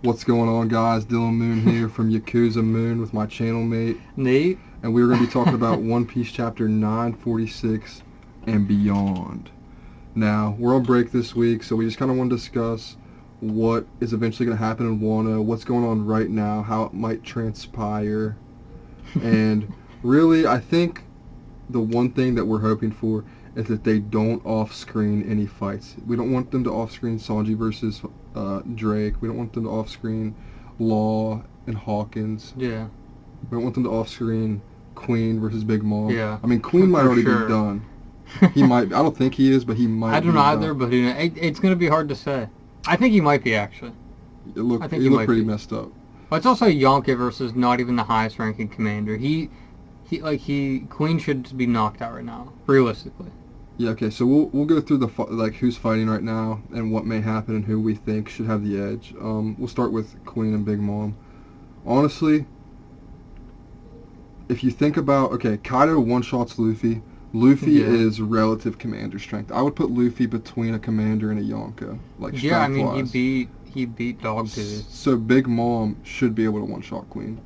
What's going on, guys? Dylan Moon here from Yakuza Moon with my channel mate, Nate. and we're going to be talking about One Piece Chapter 946 and beyond. Now, we're on break this week, so we just kind of want to discuss what is eventually going to happen in Wano, what's going on right now, how it might transpire, and really, I think the one thing that we're hoping for is that they don't off-screen any fights. We don't want them to off-screen Sanji versus Drake. We don't want them to off-screen Law and Hawkins. Yeah. We don't want them to off-screen Queen versus Big Mom. Yeah. I mean, Queen might For already sure. be done. He might. I don't think he is, but he might. I don't be either, done. but it's going to be hard to say. I think he might be, actually. It looked. I He think he looked might pretty be. messed up. But it's also Yonka versus not even the highest ranking commander. Queen should be knocked out right now, realistically. Yeah. Okay. So we'll go through who's fighting right now and what may happen and who we think should have the edge. We'll start with Queen and Big Mom. Honestly, if you think about Kaido one-shots Luffy. Luffy Yeah. is relative commander strength. I would put Luffy between a commander and a Yonka. Yeah, I mean, strength-wise. he beat Dogtooth. So Big Mom should be able to one-shot Queen.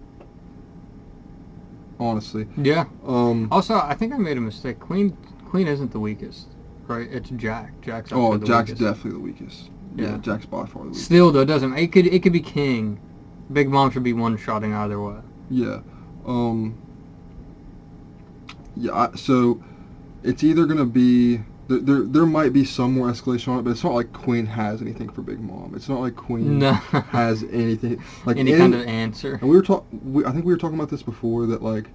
Honestly. Yeah. Um. Also, I think I made a mistake. Queen isn't the weakest, right? It's Jack. Jack's actually Oh, the Jack's weakest. definitely the weakest. Yeah, Yeah. Jack's by far the weakest. Still, though, it doesn't. It could be King. Big Mom should be one-shotting either way. Yeah. So it's either gonna be there might be some more escalation on it, but it's not like Queen has anything for Big Mom. It's not like Queen No. has anything like Any kind of answer. And I think we were talking about this before, that like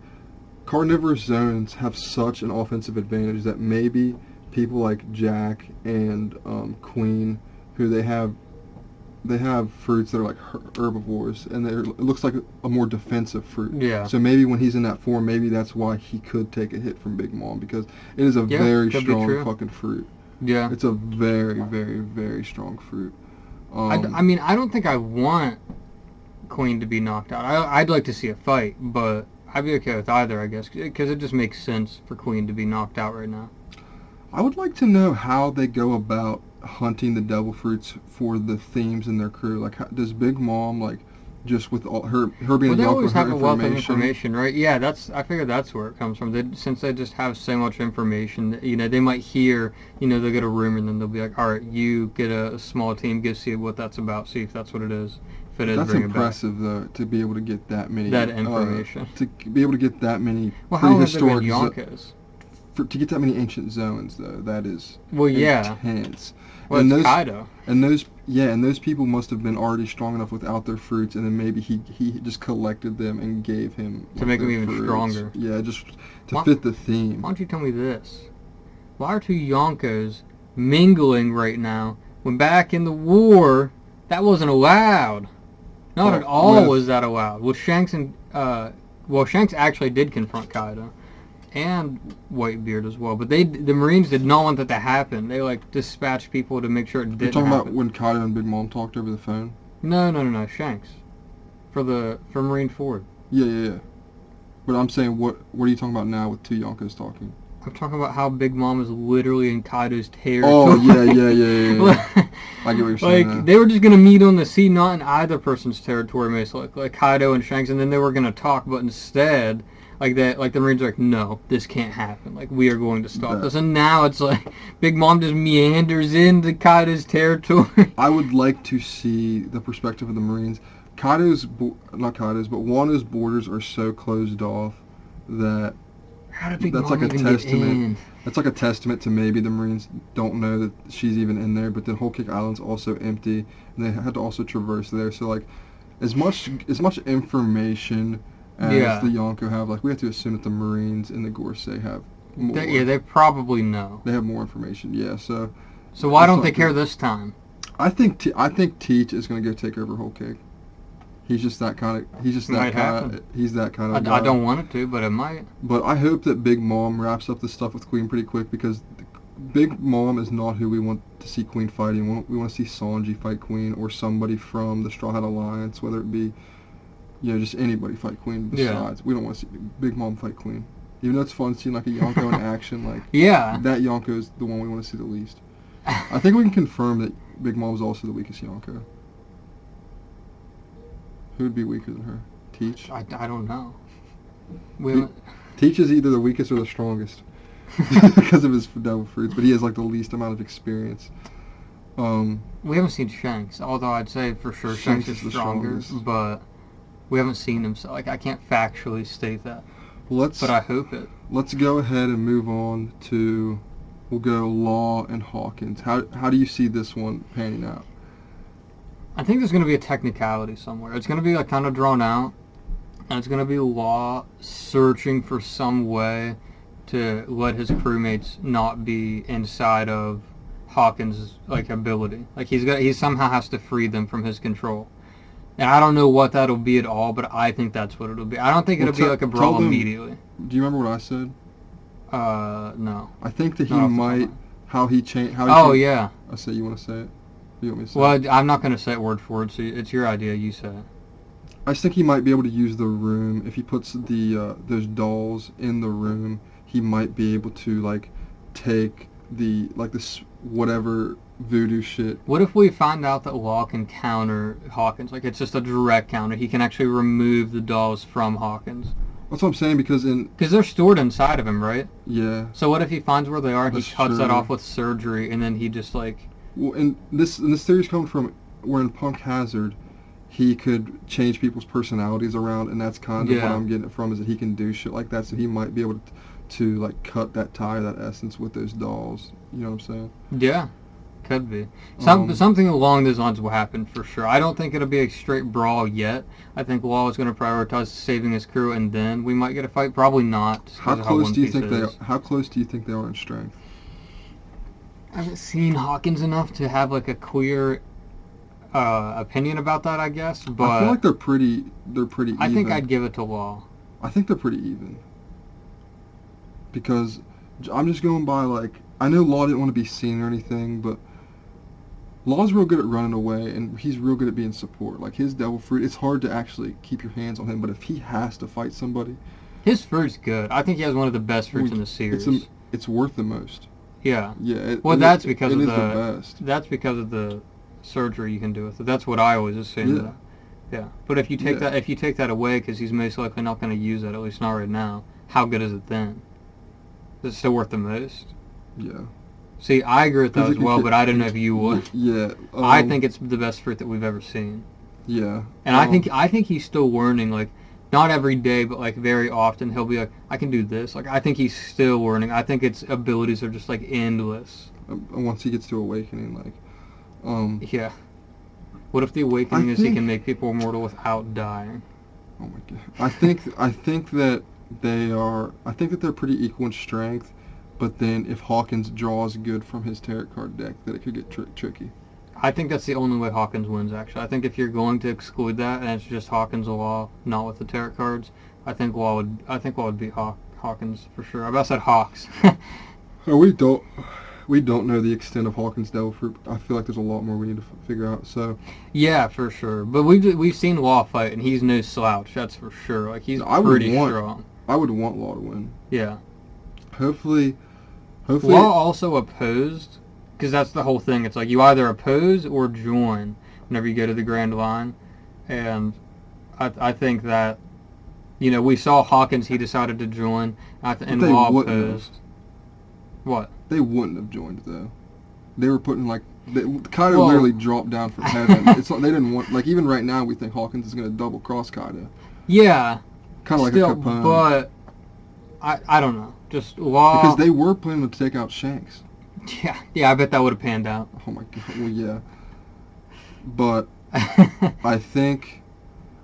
carnivorous zones have such an offensive advantage that maybe people like Jack and Queen, who they have fruits that are like herbivores, and it looks like a more defensive fruit. Yeah. So maybe when he's in that form, maybe that's why he could take a hit from Big Mom, because it is a Yeah, very could be strong true. fucking fruit. Yeah. It's a very, very, very strong fruit. I mean, I don't think I want Queen to be knocked out. I'd like to see a fight, but I'd be okay with either, I guess, because it just makes sense for Queen to be knocked out right now. I would like to know how they go about hunting the devil fruits for the themes in their crew. Like, does Big Mom, like, just with all her being Well, a they Yonko, always her have a wealth of information, right? Yeah, I figure that's where it comes from. Since they just have so much information, they might hear, they'll get a rumor, and then they'll be like, all right, you get a small team, go see what that's about, see if that's what it is. If it is, That's bring it back. impressive, though, to be able to get that many That information. to be able to get that many Well, how long have there been prehistoric Yonkos? to get that many ancient zones, though. That is Well, yeah. intense. Well, and it's those Kaido. and those people must have been already strong enough without their fruits, and then maybe he just collected them and gave him To make their them even fruits. stronger. Yeah, just to Why- fit the theme. Why don't you tell me this? Why are two Yonkos mingling right now when back in the war, that wasn't allowed? Not at all was that allowed. Well, Shanks actually did confront Kaido. And Whitebeard as well. But the Marines did not want that to happen. They, dispatched people to make sure it You're didn't talking happen. about when Kaido and Big Mom talked over the phone? No, Shanks. For Marine Ford. Yeah. But I'm saying, what are you talking about now with two Yonkos talking? I'm talking about how Big Mom is literally in Kaido's territory. Oh, yeah. I get what you're saying now. They were just going to meet on the sea, not in either person's territory, basically, like Kaido and Shanks, and then they were going to talk, but instead, the Marines are like, no, this can't happen. We are going to stop this. And now it's like, Big Mom just meanders into Kaido's territory. I would like to see the perspective of the Marines. Not Kaido's, but Wano's borders are so closed off that How did Big that's Mom like a even get testament. in? That's like a testament to maybe the Marines don't know that she's even in there. But then Whole Cake Island's also empty, and they had to also traverse there. So as much information as the Yonko have, we have to assume that the Marines and the Gorosei have more. They probably know. They have more information. Yeah. So why that's don't not they care good. this time? I think Teach is going to go take over Whole Cake. He's just that kind of. He's Might happen. He's that kind of. I don't want it to, but it might. But I hope that Big Mom wraps up the stuff with Queen pretty quick, because Big Mom is not who we want to see Queen fighting. We want to see Sanji fight Queen, or somebody from the Straw Hat Alliance, whether it be, just anybody fight Queen besides. Yeah. We don't want to see Big Mom fight Queen. Even though it's fun seeing a Yonko in action, Yeah. that Yonko is the one we want to see the least. I think we can confirm that Big Mom's also the weakest Yonko. Who would be weaker than her? Teach? I don't know. We haven't, Teach is either the weakest or the strongest because of his devil fruits, but he has like the least amount of experience. we haven't seen Shanks, although I'd say for sure Shanks is the stronger, strongest. but we haven't seen him, so like I can't factually state that. Let's But I hope it. let's go ahead and move on to, we'll go Law and Hawkins. How do you see this one panning out? I think there's going to be a technicality somewhere. It's going to be like kind of drawn out, and it's going to be Law searching for some way to let his crewmates not be inside of Hawkins' like ability. Like he somehow has to free them from his control. And I don't know what that'll be at all, but I think that's what it'll be. I don't think Well, it'll be like a tell brawl them- immediately. Do you remember what I said? No. I think that he Not off the top of might, my- how he changed. Oh yeah. I say, you want to say it? You want me to say it? Well, I'm not going to say it word for word, so it's your idea. You say it. I just think he might be able to use the room. If he puts the those dolls in the room, he might be able to like take the like this whatever voodoo shit. What if we find out that Law can counter Hawkins? Like it's just a direct counter. He can actually remove the dolls from Hawkins. That's what I'm saying, because Because they're stored inside of him, right? yeah. So what if he finds where they are and he That's cuts that true. off with surgery, and then he just like... Well, and this theory's coming from where in Punk Hazard, he could change people's personalities around, and that's kind of what Yeah. I'm getting it from, is that he can do shit like that. So he might be able to like cut that tie, that essence with those dolls. You know what I'm saying? Yeah, could be. Um, Something along those lines will happen for sure. I don't think it'll be a straight brawl yet. I think Law is going to prioritize saving his crew, and then we might get a fight. Probably not. just How 'cause of close One do you Piece think they? is. How close do you think they are in strength? I haven't seen Hawkins enough to have like a clear opinion about that, I guess. But I feel like they're pretty. They're pretty. I think even. I'd give it to Law. I think they're pretty even. Because I'm just going by like, I know Law didn't want to be seen or anything, but Law's real good at running away, and he's real good at being support. Like his devil fruit, it's hard to actually keep your hands on him. But if he has to fight somebody, His fruit's good. I think he has one of the best fruits in the series. it's worth the most. Yeah. Yeah. Well, that's because it of is the best. that's because of the surgery you can do with it. That's what I always assume. Yeah. Though. Yeah. But if you take Yeah. that away, because he's most likely not going to use that, at least not right now. How good is it then? Is it still worth the most? Yeah. See, I agree with that as Physically well, fit- but I don't know if you would. Yeah. I think it's the best fruit that we've ever seen, Yeah. and I think he's still learning. Like, not every day, but like very often, he'll be like, I can do this. Like, I think he's still learning. I think its abilities are just like endless. Once he gets to awakening, like, Yeah. What if the awakening I is he think- can make people immortal without dying? oh my god. I think that I think that they're pretty equal in strength, but then if Hawkins draws good from his tarot card deck, that it could get tricky. I think that's the only way Hawkins wins, actually. I think if you're going to exclude that and it's just Hawkins' Law, not with the tarot cards, I think Law would beat Hawkins for sure. I about said Hawks. Oh, we don't know the extent of Hawkins' devil fruit. I feel like there's a lot more we need to figure out. So Yeah, for sure. But we've seen Law fight, and he's no slouch. That's for sure. Like he's I would pretty want- strong. I would want Law to win. Yeah. Hopefully. Law also opposed, because that's the whole thing. It's like you either oppose or join whenever you go to the Grand Line, and I think that, we saw Hawkins. He decided to join, and they Law wouldn't have. opposed. What? They wouldn't have joined though. They were putting Kaido Well- literally dropped down from heaven. It's like they didn't want, like, even right now we think Hawkins is going to double cross Kaido. Yeah. Kind of like Still, a Capone. but I don't know. Just Law. Because they were planning to take out Shanks. Yeah. I bet that would have panned out. Oh my god. Well, yeah. But I think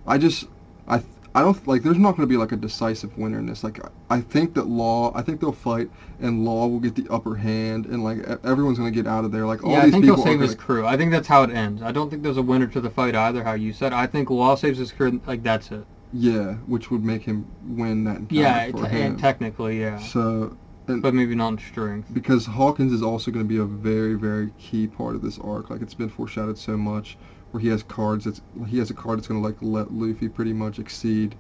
I don't like. There's not going to be like a decisive winner in this. Like I think they'll fight, and Law will get the upper hand, and like everyone's going to get out of there. Like all Yeah, I these think people he'll save are his crew. I think that's how it ends. I don't think there's a winner to the fight either, how you said. I think Law saves his crew, like that's it. yeah, which would make him win that encounter Yeah, for him. and technically, yeah. So, and But maybe not in strength. because Hawkins is also going to be a very, very key part of this arc. Like it's been foreshadowed so much, where he has a card that's going to like let Luffy pretty much exceed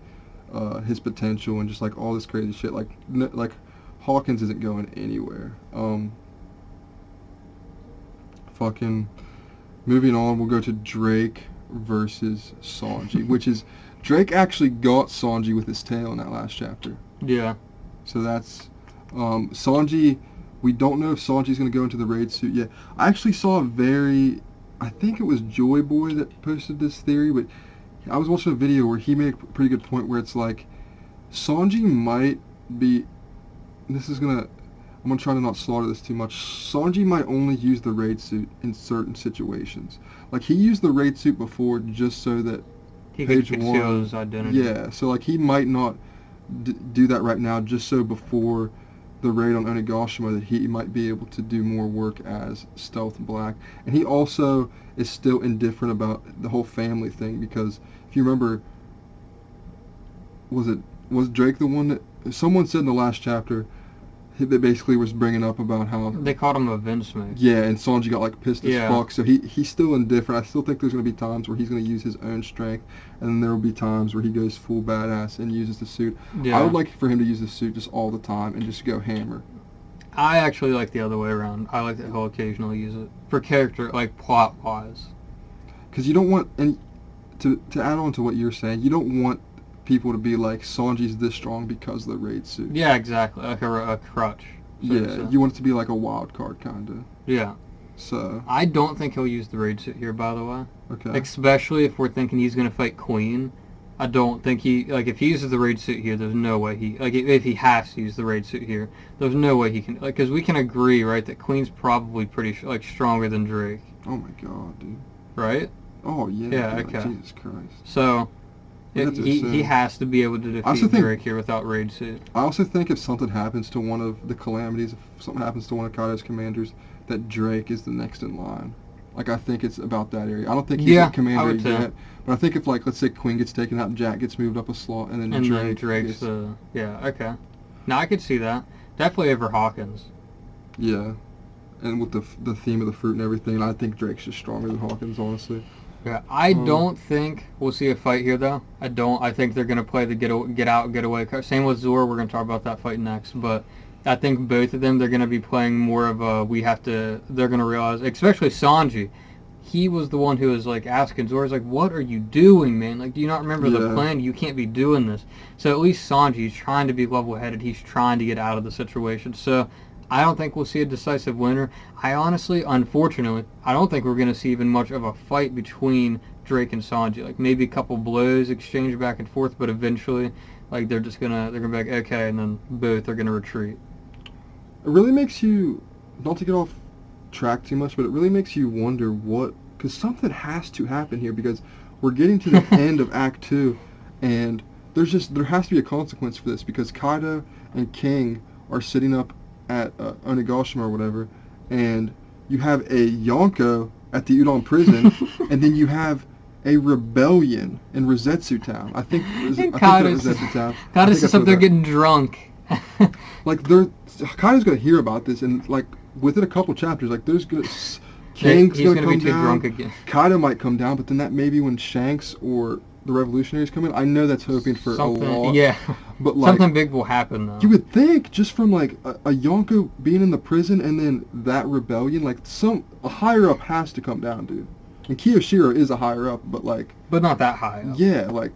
his potential, and just like all this crazy shit. Like Hawkins isn't going anywhere. Fucking moving on, we'll go to Drake versus Sanji, which is Drake actually got Sanji with his tail in that last chapter. Yeah. So that's Sanji. We don't know if Sanji's going to go into the raid suit yet. I actually saw I think it was Joy Boy that posted this theory, but I was watching a video where he made a pretty good point where it's like Sanji might be. I'm gonna try to not slaughter this too much. Sanji might only use the raid suit in certain situations. Like he used the raid suit before just so that He page could one. conceal his identity. Yeah, so like he might not do that right now just so before the raid on Onigashima that he might be able to do more work as Stealth Black. And he also is still indifferent about the whole family thing because if you remember, was Drake the one that someone said in the last chapter that basically was bringing up about how They called him a Vince mate. yeah, and Sanji got like pissed as Yeah. fuck. So he's still indifferent. I still think there's gonna be times where he's gonna use his own strength, and then there will be times where he goes full badass and uses the suit. Yeah. I would like for him to use the suit just all the time and just go hammer. I actually like the other way around. I like that he'll occasionally use it for character, like plot wise. Because you don't want, and to add on to what you're saying, you don't want people to be like Sanji's this strong because of the raid suit. Yeah, exactly. Like a crutch. so to Yeah, say. you want it to be like a wild card kinda. Yeah. So I don't think he'll use the raid suit here, by the way. okay. Especially if we're thinking he's going to fight Queen. I don't think if he uses the raid suit here, there's no way if he has to use the raid suit here, there's no way he can, because we can agree, right, that Queen's probably pretty, stronger than Drake, Oh my god, dude. right? Oh yeah. Yeah, dude, okay. Jesus Christ. So, We have to he assume. has to be able to also defeat think- Drake here without raid suit. I also think if something happens to one of the calamities, if something happens to one of Kaido's commanders, that Drake is the next in line. Like, I think it's about that area. I don't think he's Yeah, a commander I would too. yet, but I think if, like, let's say Queen gets taken out and Jack gets moved up a slot, and then And then Drake Drake's gets, yeah, okay. Now I could see that. Definitely over Hawkins. yeah. And with the theme of the fruit and everything, I think Drake's just stronger than Hawkins, honestly. Yeah, I don't think we'll see a fight here, though. I don't. I think they're going to play the get out, get away card. Same with Zoro. We're going to talk about that fight next. But I think both of them, they're going to be playing more of a they're going to realize, especially Sanji. He was the one who was, like, asking Zoro's like, what are you doing, man? Like, do you not remember the Yeah. plan? You can't be doing this. So at least Sanji's trying to be level-headed. He's trying to get out of the situation. So I don't think we'll see a decisive winner. I honestly, unfortunately, I don't think we're going to see even much of a fight between Drake and Sanji. Like, maybe a couple blows exchanged back and forth, but eventually, like, they're gonna be like, okay, and then both are going to retreat. It really makes you, not to get off track too much, but it really makes you wonder because something has to happen here, because we're getting to the end of Act 2, and there has to be a consequence for this, because Kaido and King are sitting up at Onigashima or whatever, and you have a Yonko at the Udon prison, and then you have a rebellion in Rosetsu Town. I think they're Kaido's Rosetsu Town. Kaido's just up there getting. getting drunk. Like, Kaido's gonna hear about this, and like within a couple chapters, like there's gonna King's He's gonna gonna be come too down. drunk again. Kaido might come down, but then that maybe when Shanks or the Revolutionaries come in, I know that's hoping for a lot. Yeah. But like, Something big will happen, though. you would think just from like a Yonko being in the prison and then that rebellion, like a higher up has to come down, dude. And Kiyoshiro is a higher up, but like, But not that high up. yeah, like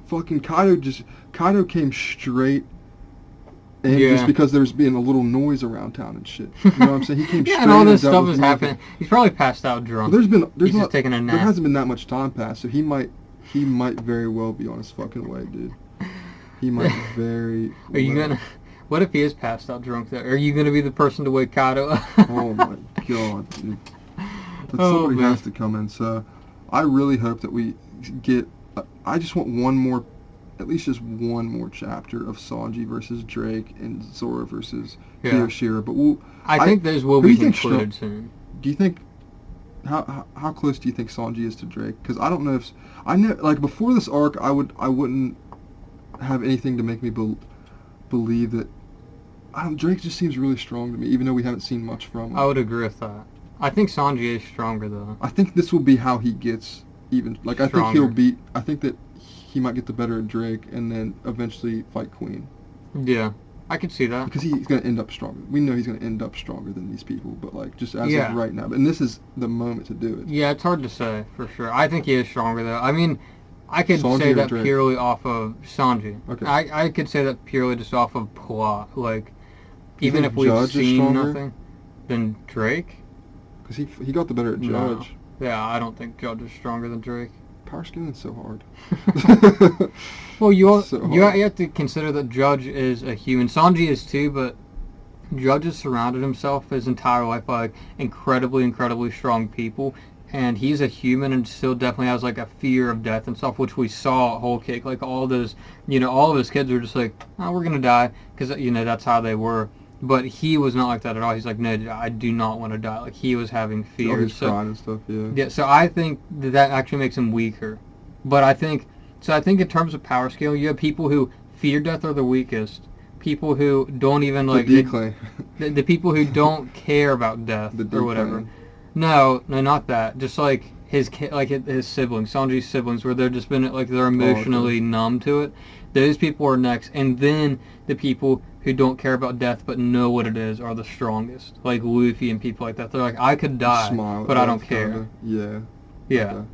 fucking Kaido came straight in Yeah. just because there was being a little noise around town and shit. You know what I'm saying? He came Yeah, straight and all in this dealt stuff with is nothing. happening. He's probably passed out drunk. There's He's not, just taking a there nap. hasn't been that much time passed, so he might very well be on his fucking way, dude. He might very. Are you well. gonna? What if he is passed out drunk? Though, are you gonna be the person to wake Kaido up? Oh my god, dude. But Oh, somebody man. has to come in, so I really hope that we get. I just want at least just one more chapter of Sanji versus Drake and Zoro versus Yeah. Kiyoshiro. But I think those will who do be you think concluded soon. do you think? How close do you think Sanji is to Drake? Because I don't know if I know, like, before this arc, I wouldn't have anything to make me believe that. Drake just seems really strong to me, even though we haven't seen much from him. I would agree with that. I think Sanji is stronger though. I think this will be how he gets even. Like, I think he'll Stronger. beat. I think that he might get the better of Drake and then eventually fight Queen. Yeah. I could see that. Because he's going to end up stronger. We know he's going to end up stronger than these people, but like just as Yeah. of right now. And this is the moment to do it. Yeah, it's hard to say for sure. I think he is stronger though. I mean, I could Sanji say or that Drake? purely off of Sanji. Okay. I could say that purely just off of plot. Like, You even think if we've Judge is seen stronger? nothing, then Drake. Because he got the better at No. Judge. Yeah, I don't think Judge is stronger than Drake. Power scaling is so hard. Well, you So you hard. have to consider that Judge is a human. Sanji is too, but Judge has surrounded himself his entire life by like incredibly strong people, and he's a human and still definitely has like a fear of death and stuff, which we saw at Whole Cake. Like all those, all of his kids were just like, oh, we're gonna die, because that's how they were. But he was not like that at all. He's like, no, I do not want to die. Like he was having All fear. his pride and stuff, yeah. Yeah, so I think that actually makes him weaker. But I think in terms of power scale, you have people who fear death are the weakest. People who don't even like the D-Clan. the people who don't care about death The or whatever. D-Clan. No, not that. Just like his siblings, Sanji's siblings, where they're just been like they're emotionally numb to it. Those people are next, and then the people who don't care about death but know what it is are the strongest, like Luffy and people like that. They're like, I could die, Smile at but I don't death, care. kinda. Yeah. Yeah. Okay.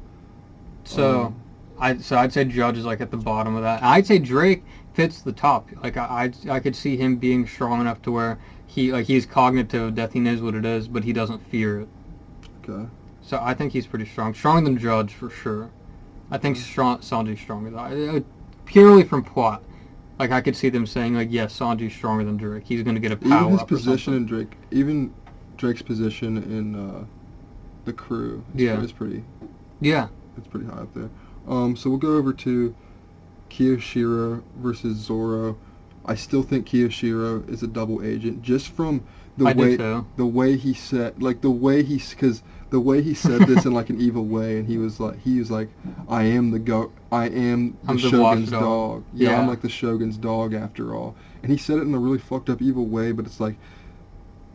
So, I'd say Judge is like at the bottom of that. I'd say Drake fits the top. Like I could see him being strong enough to where he's cognitive of death. He knows what it is, but he doesn't fear it. Okay. So I think he's pretty strong. Stronger than Judge for sure. I think Sanji's stronger though. Purely from plot. Like I could see them saying like, yes, Sanji's stronger than Drake. He's gonna get a power Even his up or position something. in Drake, even Drake's position in the crew is pretty. Yeah. It's pretty high up there. So we'll go over to Kiyoshiro versus Zoro. I still think Kiyoshiro is a double agent, just from the I way do too. the way he said, like the way he said this in like an evil way, and he was like, I am the I'm the Shogun's watchdog. dog. Yeah, Yeah. I'm like the Shogun's dog after all. And he said it in a really fucked up evil way, but it's like,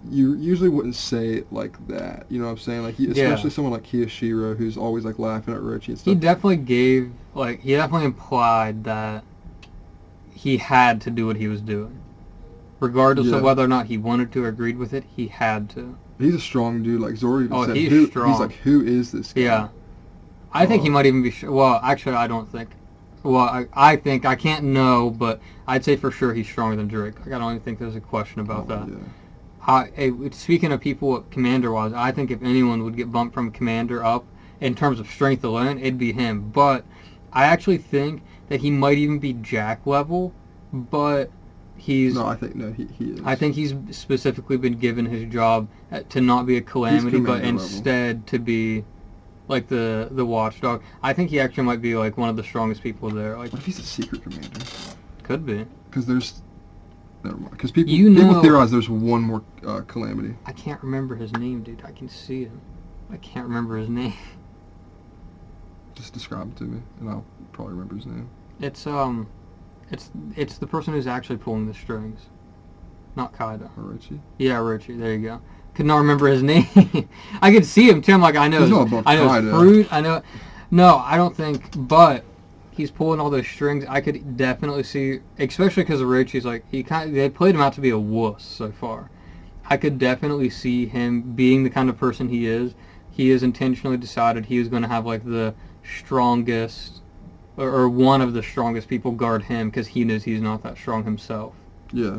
you usually wouldn't say it like that. You know what I'm saying? Like, especially someone like Kiyoshiro, who's always like laughing at Orochi and stuff. He definitely implied that he had to do what he was doing. Regardless Yeah. of whether or not he wanted to or agreed with it, he had to. He's a strong dude. Like Zoro even said, he's strong. He's like, who is this guy? Yeah. I think he might even be... Well, actually, I don't think... Well, I think... I can't know, but I'd say for sure he's stronger than Drake. Like, I don't even think there's a question about that. Yeah. Speaking of people commander-wise, I think if anyone would get bumped from commander up, in terms of strength alone, it'd be him. But I actually think that he might even be Jack level, but he's... No, I think he is. I think he's specifically been given his job to not be a calamity, but commander level. instead to be like the watchdog. I think he actually might be like one of the strongest people there. Like, What if he's a secret commander? could be. Because there's... Never mind. Because people know- theorize there's one more calamity. I can't remember his name, dude. I can see him. I can't remember his name. Just describe it to me, and I'll probably remember his name. It's the person who's actually pulling the strings, not Kaido. Orochi? Yeah, Orochi. There you go. Could not remember his name. I could see him too. I'm like, I know. He's his- not above I know his Kaido. fruit. I know. No, I don't think. But he's pulling all those strings. I could definitely see, especially because Orochi's like they played him out to be a wuss so far. I could definitely see him being the kind of person he is. He has intentionally decided he was going to have like the strongest or one of the strongest people guard him because he knows he's not that strong himself. Yeah.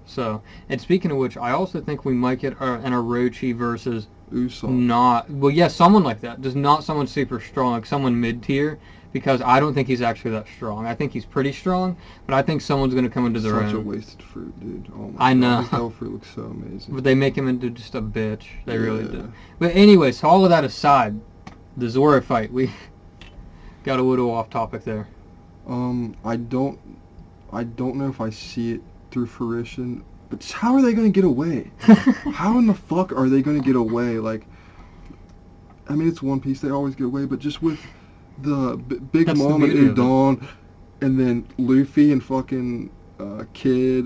So, and speaking of which, I also think we might get an Orochi versus Usopp. someone like that. Just not someone super strong, like someone mid-tier, because I don't think he's actually that strong. I think he's pretty strong, but I think someone's going to come into their Such a own. wasted fruit, dude. Oh my I know. God. His hell fruit looks so amazing. But they make him into just a bitch. They really Yeah. do. But anyway, so all of that aside, the Zoro fight, we got a little off topic there. I don't know if I see it through fruition, but just how are they going to get away? How in the fuck are they going to get away? Like, I mean, it's One Piece, they always get away, but just with the Big That's the Mom and beauty of it. Udon, and then Luffy and fucking Kid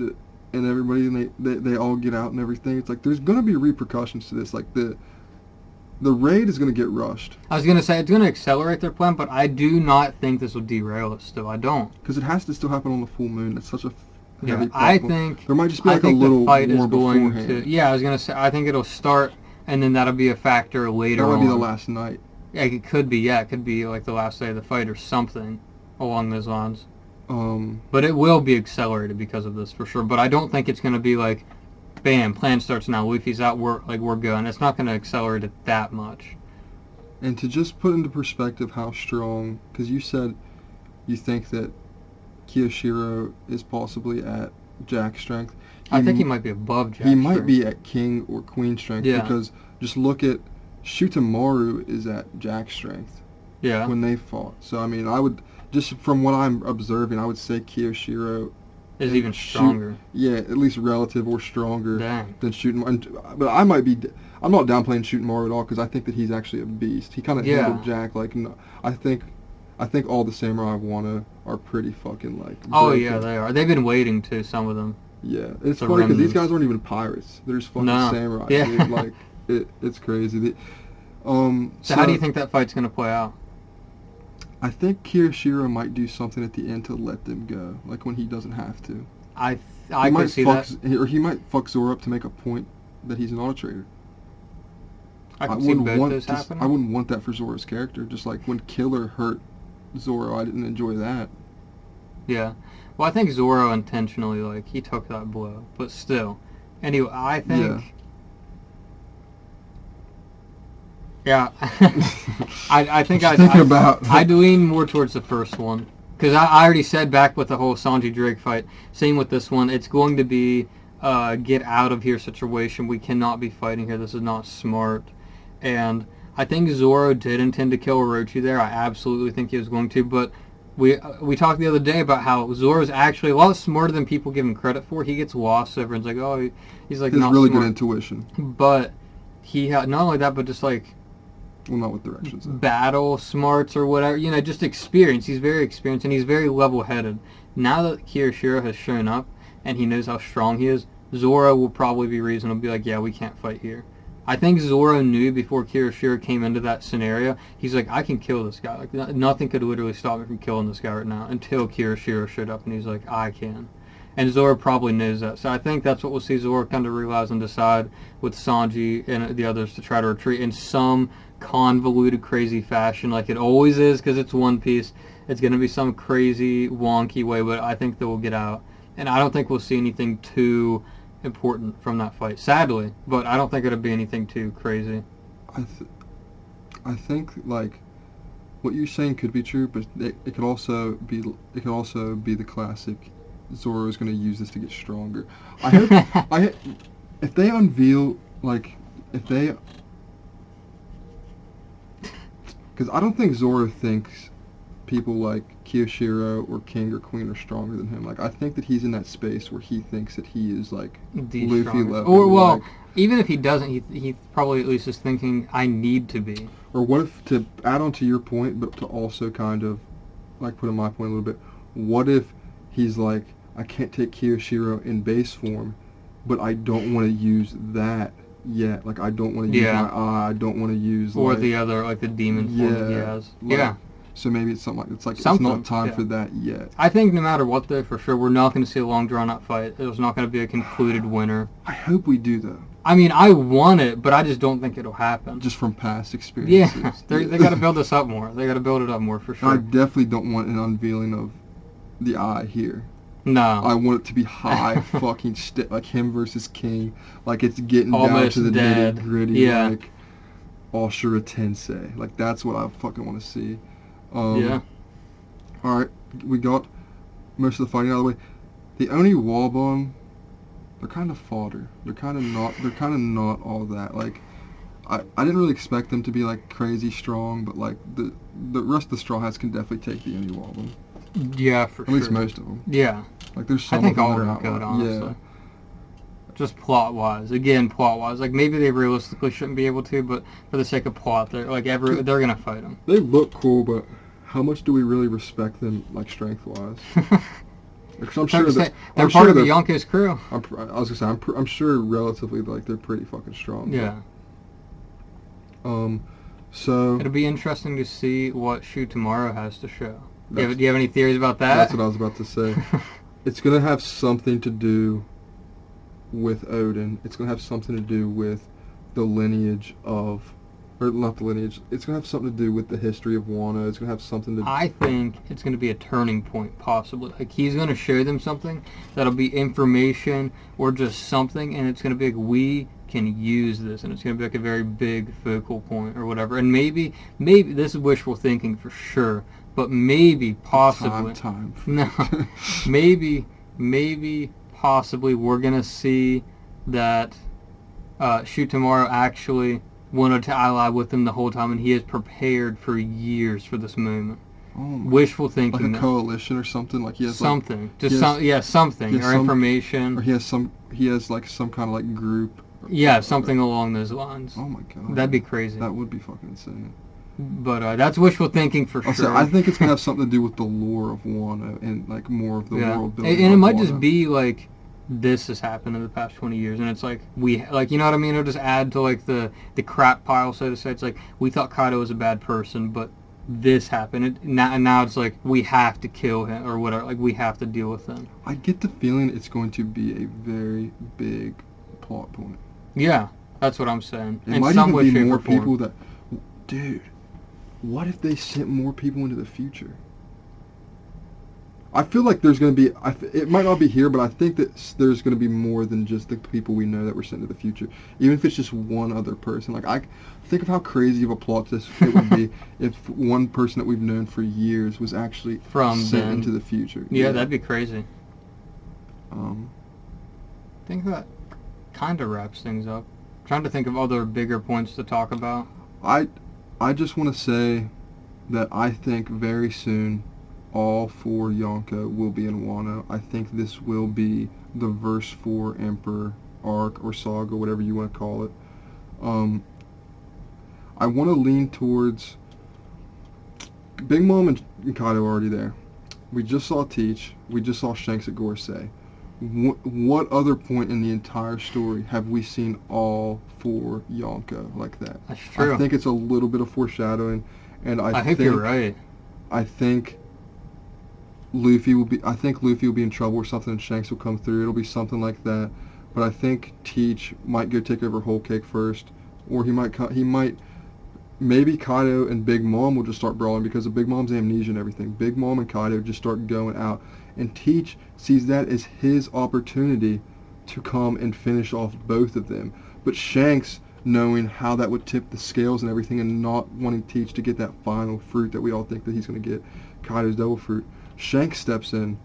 and everybody, and they all get out and everything. It's like, there's going to be repercussions to this. Like, the raid is going to get rushed. I was going to say, it's going to accelerate their plan, but I do not think this will derail it still. I don't. Because it has to still happen on the full moon. It's such a Yeah, heavy I pop. think There might just be I like a think little the fight is war going beforehand. to. Yeah, I was gonna say. I think it'll start, and then that'll be a factor later That on. might be the last night. Yeah, it could be. Yeah, it could be like the last day of the fight or something along those lines. But it will be accelerated because of this for sure. But I don't think it's gonna be like, bam, plan starts now. Luffy's out. We're going. It's not gonna accelerate it that much. And to just put into perspective how strong, because you said you think that Kiyoshiro is possibly at Jack strength. I think he might be above Jack. He might strength. be at King or Queen strength Yeah. because just look at Shutamaru is at Jack strength Yeah. when they fought. So I mean, I would just from what I'm observing, I would say Kiyoshiro Is even stronger. yeah, at least relative or stronger Dang. than Shutamaru. But I might be. I'm not downplaying Shutamaru at all because I think that he's actually a beast. He kind of Yeah. handled Jack like. No, I think all the samurai of Wano are pretty fucking like. Oh broken. yeah, they are. They've been waiting to some of them. Yeah, it's The funny because these remnants. guys aren't even pirates. They're just fucking No. samurai. Yeah. Dude. Like it's crazy. So how do you think that fight's gonna play out? I think Kiyoshiro might do something at the end to let them go, like when he doesn't have to. I He might could see fuck, that. or he might fuck Zoro up to make a point that he's not a traitor. I can see both those happening. I wouldn't want that for Zoro's character. Just like when Killer hurt Zoro, I didn't enjoy that. Yeah. Well, I think Zoro intentionally, like, he took that blow. But still. Anyway, I think... Yeah. I think I'd lean more towards the first one. Because I already said back with the whole Sanji Drake fight, same with this one, it's going to be get out of here situation. We cannot be fighting here. This is not smart. And I think Zoro did intend to kill Orochi there. I absolutely think he was going to. But we talked the other day about how Zoro's actually a lot smarter than people give him credit for. He gets lost. So everyone's like, oh, he's like He has not really smart. good intuition. But he had not only that, but just like Well, not with directions. Though. battle smarts or whatever, just experience. He's very experienced and he's very level-headed. Now that Kiyoshiro has shown up and he knows how strong he is, Zoro will probably be reasonable, be like, yeah, we can't fight here. I think Zoro knew before Kiyoshiro came into that scenario, he's like, I can kill this guy. Like, nothing could literally stop me from killing this guy right now until Kiyoshiro showed up and he's like, I can. And Zoro probably knows that. So I think that's what we'll see Zoro kind of realize and decide with Sanji and the others to try to retreat in some convoluted, crazy fashion like it always is because it's One Piece. It's going to be some crazy, wonky way, but I think they will get out. And I don't think we'll see anything too important from that fight, sadly. But I don't think it'll be anything too crazy. I think like what you're saying could be true, but it could also be the classic. Zoro is going to use this to get stronger. I hope if they unveil because I don't think Zoro thinks people like Kiyoshiro or King or Queen are stronger than him. Like I think that he's in that space where he thinks that he is like The Luffy strongest. level. Or well, like, even if he doesn't, he probably at least is thinking, I need to be. or what if, to add on to your point, but to also kind of like put in my point a little bit, what if he's like, I can't take Kiyoshiro in base form, but I don't want to use that yet. Like I don't want to use Yeah. my eye. I don't want to use Or like, the other, like the demon form that he has. like, Yeah. So maybe it's something like it's Something, not time yeah. for that yet. I think no matter what, though, for sure, we're not going to see a long, drawn-out fight. There's not going to be a concluded winner. I hope we do though, I mean, I want it, but I just don't think it'll happen. just from past experiences. Yeah, they got to build this up more. They got to build it up more, for I sure. definitely don't want an unveiling of the eye here. No. I want it to be high fucking like him versus King, like it's getting down Almost to the dead. nitty gritty, Yeah. like Ashura Tensei. Like that's what I fucking want to see. Yeah. All right, we got most of the fighting out of the way. The Oni Wabon, they're kind of fodder. They're kind of not all that. Like I didn't really expect them to be like crazy strong, but like the rest of the Straw Hats can definitely take the Oni Wabon. Yeah, for At sure. least most of them. Yeah. Like there's some I think of them all that of are them could, outliers. honestly. Yeah. Just plot-wise. Again, plot-wise. Like, maybe they realistically shouldn't be able to, but for the sake of plot, they're going to fight them. They look cool, but how much do we really respect them, like strength-wise? Because I'm sure that they're part of the Yonkers crew. I was gonna say I'm sure relatively like they're pretty fucking strong. Yeah. So It'll be interesting to see what Shoot Tomorrow has to show. Do you have any theories about that? that's what I was about to say. it's going to have something to do with Odin. It's going to have something to do with the lineage of, or not the lineage. It's going to have something to do with the history of Wano. It's going to have something to. I think it's going to be a turning point, possibly. Like, he's going to show them something that'll be information or just something, and it's going to be like, we can use this, and it's going to be like a very big focal point or whatever. And maybe this is wishful thinking for sure, but maybe, possibly. Time. No, maybe, possibly we're going to see that Shutamaru actually wanted to ally with him the whole time, and he has prepared for years for this moment. Wishful thinking. Like a coalition or something. Like he has something. Like, just something or information. Or he has like some kind of like group. Yeah, something along those lines. Oh my god. That'd be crazy. That would be fucking insane. But that's wishful thinking for sure. I think it's gonna have something to do with the lore of Wano and like more of the world building. And it might just be like, this has happened in the past 20 years, and it's like you know what I mean? It'll just add to like the crap pile, so to say. It's like, we thought Kaido was a bad person, but this happened, and now it's like, we have to kill him or whatever. Like, we have to deal with him. I get the feeling it's going to be a very big plot point. Yeah, that's what I'm saying. It might even be more people that, dude. What if they sent more people into the future? I feel like there's going to be, it might not be here, but I think that there's going to be more than just the people we know that were sent to the future. Even if it's just one other person. Like, I think of how crazy of a plot it would be if one person that we've known for years was actually sent into the future. Yeah, that'd be crazy. I think that kind of wraps things up. I'm trying to think of other bigger points to talk about. I just want to say that I think very soon all 4 Yonko will be in Wano. I think this will be the Verse 4 Emperor arc or saga, whatever you want to call it. I want to lean towards Big Mom and Kaido are already there. We just saw Teach. We just saw Shanks at Gorosei. What other point in the entire story have we seen all 4 Yonko like that? That's true. I think it's a little bit of foreshadowing, and I think you're right. I think Luffy will be in trouble or something, and Shanks will come through. It'll be something like that. But I think Teach might go take over Whole Cake first, or maybe Kaido and Big Mom will just start brawling because of Big Mom's amnesia and everything. Big Mom and Kaido just start going out, and Teach sees that as his opportunity to come and finish off both of them. But Shanks, knowing how that would tip the scales and everything, and not wanting Teach to get that final fruit that we all think that he's going to get, Kaido's devil fruit, Shanks steps in,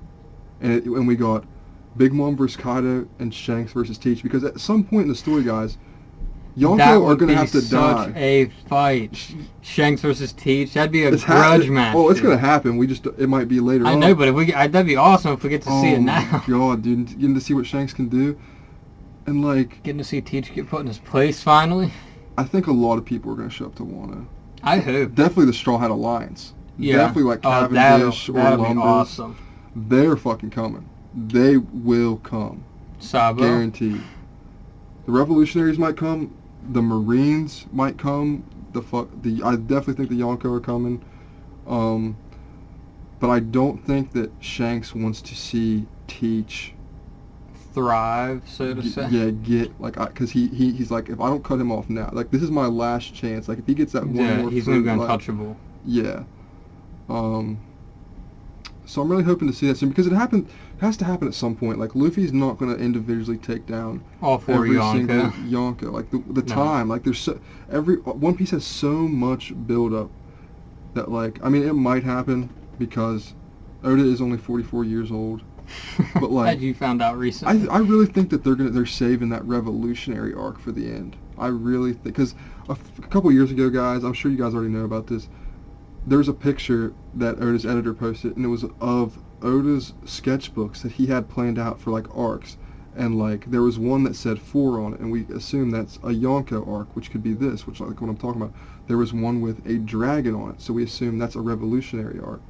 and we got Big Mom versus Kaido and Shanks versus Teach, because at some point in the story, guys, Yonko are going to have to die. Such a fight. Shanks versus Teach. That'd be a grudge match. Oh, it's going to happen. It might be later on. I know, but that'd be awesome if we get to see it now. Oh, my God, dude. Getting to see what Shanks can do. And, like... Getting to see Teach get put in his place, finally. I think a lot of people are going to show up to Wano. I hope. Definitely the Straw Hat Alliance. Yeah. Definitely, like, Cavendish or That'll Lumbers. be awesome. They're fucking coming. They will come. Sabo. Guaranteed. The Revolutionaries might come. The Marines might come. I definitely think the Yonko are coming. But I don't think that Shanks wants to see Teach thrive, so to say. Yeah, because he's like, if I don't cut him off now, like, this is my last chance. Like, if he gets that one more, he's gonna be untouchable. Yeah. So I'm really hoping to see that soon, because it has to happen at some point. Like, Luffy's not going to individually take down all 4 every Yonko. single Yonko. Like, the time, like, there's One Piece has so much build up that, like, I mean, it might happen because Oda is only 44 years old. But, like, as you found out recently, I really think that they're saving that revolutionary arc for the end. I really think, because a couple years ago, guys, I'm sure you guys already know about this. There was a picture that Oda's editor posted, and it was of Oda's sketchbooks that he had planned out for, like, arcs. And, like, there was one that said 4 on it, and we assume that's a Yonko arc, which could be this, which, like, what I'm talking about. There was one with a dragon on it, so we assume that's a revolutionary arc.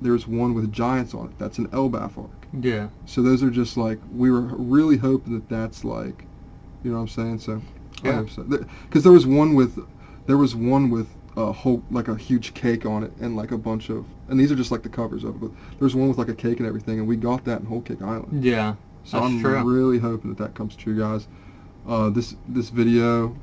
There's one with giants on it. That's an Elbaf arc. Yeah. So those are just, like, we were really hoping that that's, like, you know what I'm saying? So, yeah. I hope so. Because there was one with a whole, like a huge cake on it and like a bunch of, and these are just like the covers of it, but there's one with like a cake and everything, and we got that in Whole Cake Island. Yeah, So that's I'm true. really hoping that comes true, guys. This video,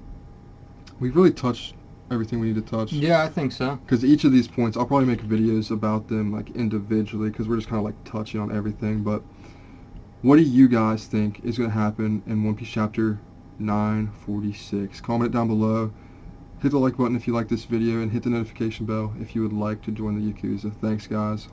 we've really touched everything we need to touch. Yeah, I think so. Because each of these points, I'll probably make videos about them like individually, because we're just kind of like touching on everything. But what do you guys think is going to happen in One Piece Chapter 946? Comment it down below. Hit the like button if you like this video, and hit the notification bell if you would like to join the Yakuza. Thanks, guys.